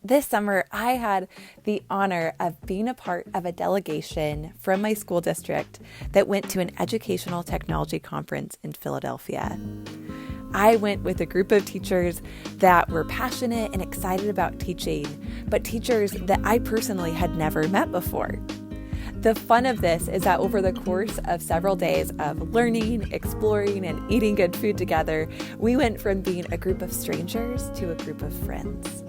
This summer, I had the honor of being a part of a delegation from my school district that went to an educational technology conference in Philadelphia. I went with a group of teachers that were passionate and excited about teaching, but teachers that I personally had never met before. The fun of this is that over the course of several days of learning, exploring, and eating good food together, we went from being a group of strangers to a group of friends.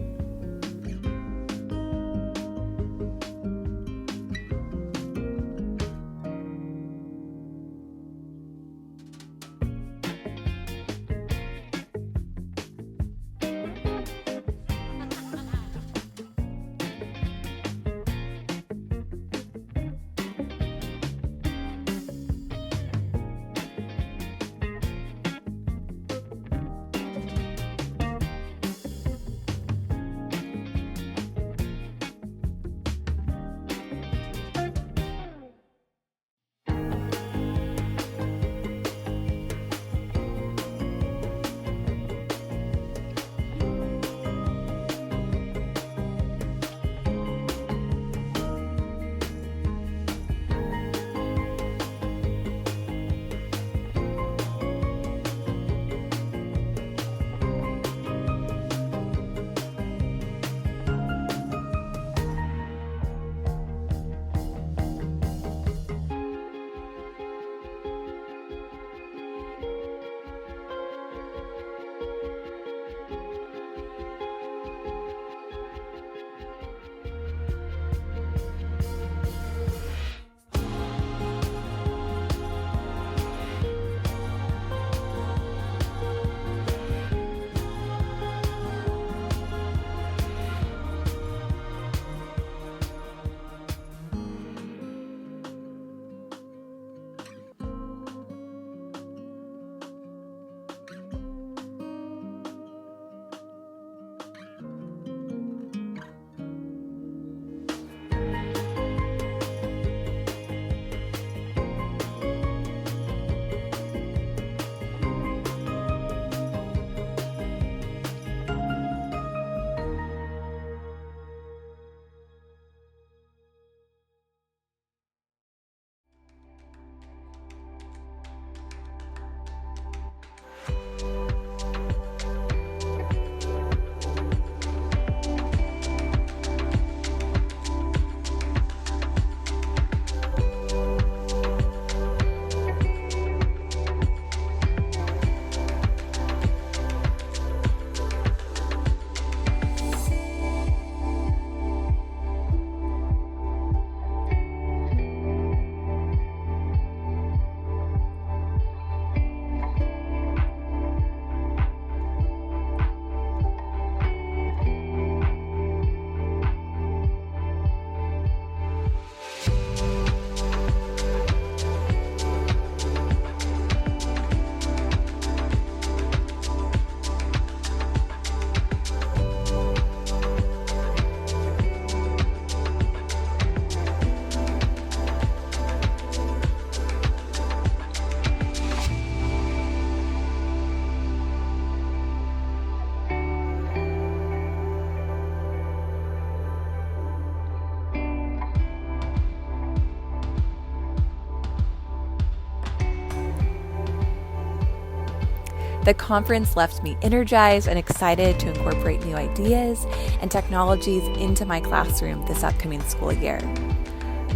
The conference left me energized and excited to incorporate new ideas and technologies into my classroom this upcoming school year.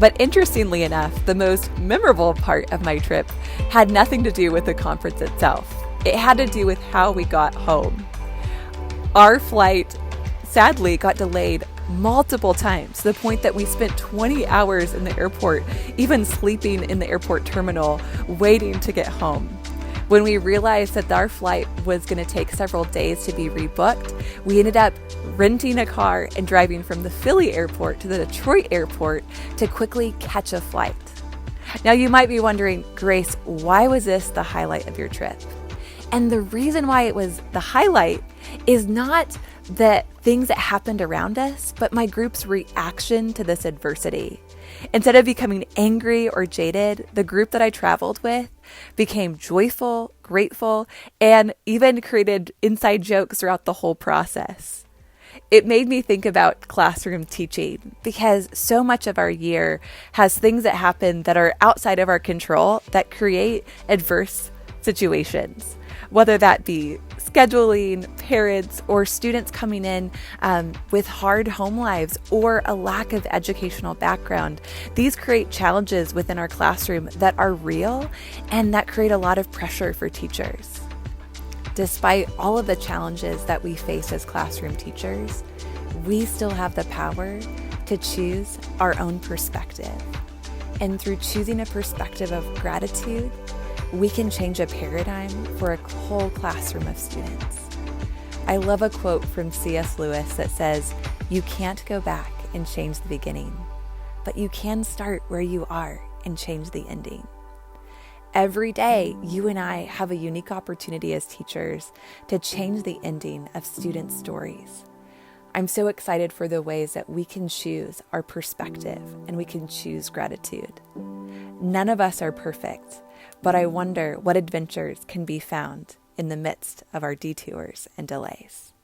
But interestingly enough, the most memorable part of my trip had nothing to do with the conference itself. It had to do with how we got home. Our flight sadly got delayed multiple times to the point that we spent 20 hours in the airport, even sleeping in the airport terminal, waiting to get home. When we realized that our flight was going to take several days to be rebooked, we ended up renting a car and driving from the Philly airport to the Detroit airport to quickly catch a flight. Now you might be wondering, Grace, why was this the highlight of your trip? And the reason why it was the highlight is not the things that happened around us, but my group's reaction to this adversity. Instead of becoming angry or jaded, the group that I traveled with became joyful, grateful, and even created inside jokes throughout the whole process. it made me think about classroom teaching because so much of our year has things that happen that are outside of our control that create adverse situations, whether that be scheduling, parents, or students coming in with hard home lives or a lack of educational background. These create challenges within our classroom that are real and that create a lot of pressure for teachers. Despite all of the challenges that we face as classroom teachers, we still have the power to choose our own perspective. And through choosing a perspective of gratitude, we can change a paradigm for a whole classroom of students. I love a quote from C.S. Lewis that says, "You can't go back and change the beginning, but you can start where you are and change the ending." Every day, you and I have a unique opportunity as teachers to change the ending of students' stories. I'm so excited for the ways that we can choose our perspective and we can choose gratitude. None of us are perfect, but I wonder what adventures can be found in the midst of our detours and delays.